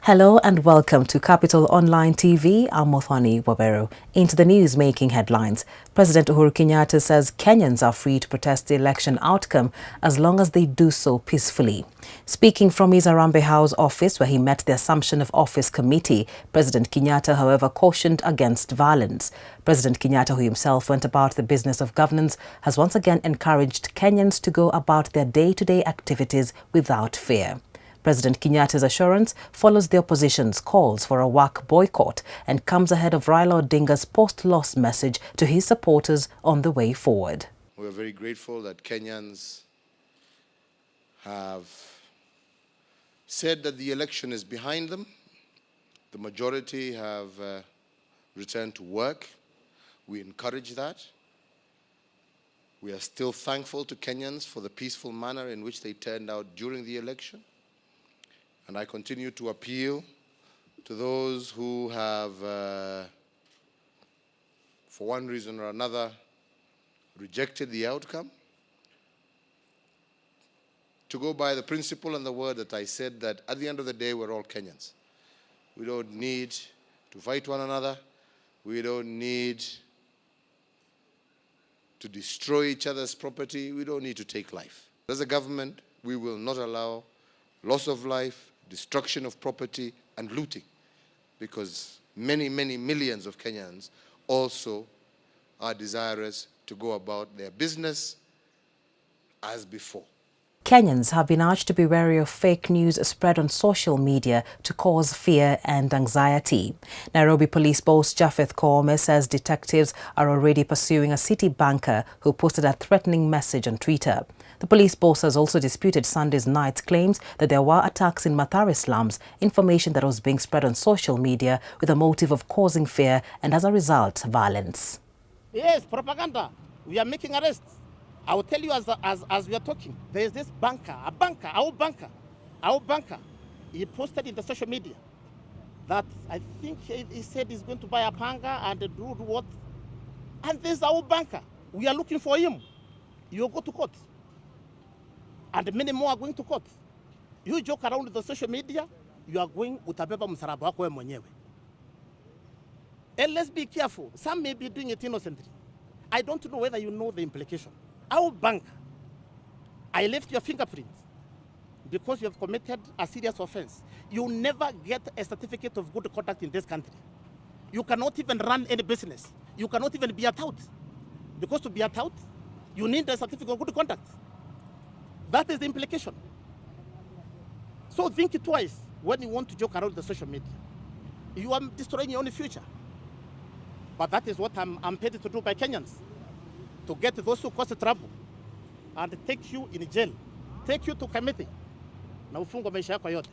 Hello and welcome to Capital Online TV. I'm Mothani Wabero. Into the news making headlines. President Uhuru Kenyatta says Kenyans are free to protest the election outcome as long as they do so peacefully. Speaking from his Harambee House office where he met the Assumption of Office committee, President Kenyatta, however, cautioned against violence. President Kenyatta, who himself went about the business of governance, has once again encouraged Kenyans to go about their day-to-day activities without fear. President Kenyatta's assurance follows the opposition's calls for a work boycott and comes ahead of Raila Odinga's post-loss message to his supporters on the way forward. We are very grateful that Kenyans have said that the election is behind them. The majority have returned to work. We encourage that. We are still thankful to Kenyans for the peaceful manner in which they turned out during the election. And I continue to appeal to those who have, for one reason or another, rejected the outcome, to go by the principle and the word that I said, that at the end of the day, we're all Kenyans. We don't need to fight one another. We don't need to destroy each other's property. We don't need to take life. As a government, we will not allow loss of life, destruction of property, and looting, because many, many millions of Kenyans also are desirous to go about their business as before. Kenyans have been urged to be wary of fake news spread on social media to cause fear and anxiety. Nairobi Police Boss Japheth Koome says detectives are already pursuing a city banker who posted a threatening message on Twitter. The police boss has also disputed Sunday's night's claims that there were attacks in Mathare slums, information that was being spread on social media with a motive of causing fear and, as a result, violence. Yes, propaganda. We are making arrests. I will tell you as we are talking, there is this our banker. He posted in the social media that I think he said he's going to buy a panga and do what. And there's our banker. We are looking for him. You go to court. And many more are going to court. You joke around with the social media, you are going utabeba msalaba wako wewe mwenyewe. And let's be careful. Some may be doing it innocently. I don't know whether you know the implication. Our bank, I left your fingerprints because you have committed a serious offense. You never get a certificate of good conduct in this country. You cannot even run any business. You cannot even be a tout. Because to be a tout, you need a certificate of good conduct. That is the implication. So think twice when you want to joke around the social media. You are destroying your own future. But that is what I'm paid to do by Kenyans. To get those who cause trouble and take you in jail, take you to committee. Na ufungwe maisha yako yote.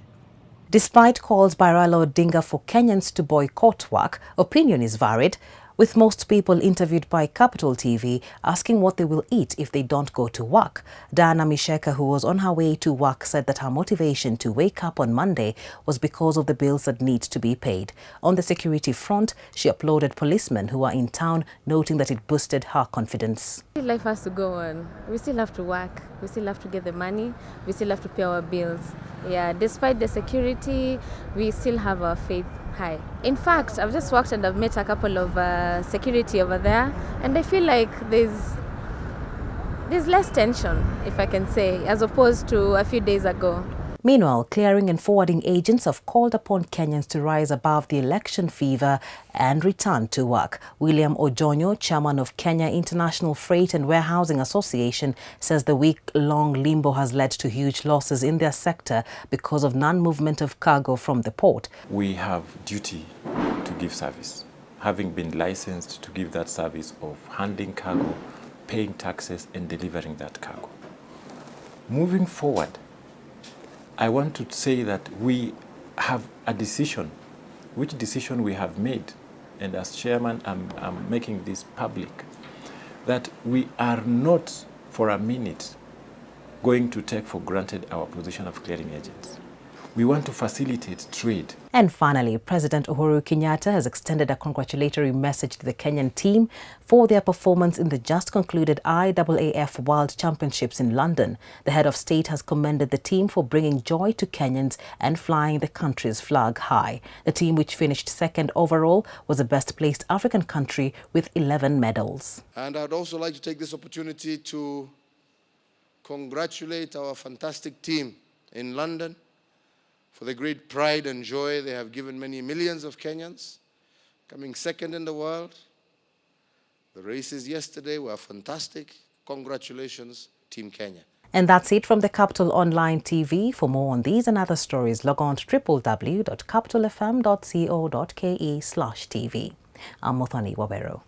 Despite calls by Raila Odinga for Kenyans to boycott work, opinion is varied, with most people interviewed by Capital TV asking what they will eat if they don't go to work. Diana Misheka, who was on her way to work, said that her motivation to wake up on Monday was because of the bills that need to be paid. On the security front, she applauded policemen who are in town, noting that it boosted her confidence. Life has to go on. We still have to work. We still have to get the money. We still have to pay our bills. Yeah, despite the security, we still have our faith high. In fact, I've just walked and I've met a couple of security over there, and I feel like there's less tension, if I can say, as opposed to a few days ago. Meanwhile, clearing and forwarding agents have called upon Kenyans to rise above the election fever and return to work. William Ojonyo, chairman of Kenya International Freight and Warehousing Association, says the week-long limbo has led to huge losses in their sector because of non-movement of cargo from the port. We have duty to give service, having been licensed to give that service of handling cargo, paying taxes and delivering that cargo. Moving forward, I want to say that we have a decision, which decision we have made, and as chairman, I'm making this public, that we are not for a minute going to take for granted our position of clearing agents. We want to facilitate trade. And finally, President Uhuru Kenyatta has extended a congratulatory message to the Kenyan team for their performance in the just concluded IAAF World Championships in London. The head of state has commended the team for bringing joy to Kenyans and flying the country's flag high. The team, which finished second overall, was the best placed African country with 11 medals. And I'd also like to take this opportunity to congratulate our fantastic team in London for the great pride and joy they have given many millions of Kenyans, coming second in the world. The races yesterday were fantastic. Congratulations, Team Kenya. And that's it from the Capital Online TV. For more on these and other stories, log on to www.capitalfm.co.ke/tv. I'm Mothani Wabero.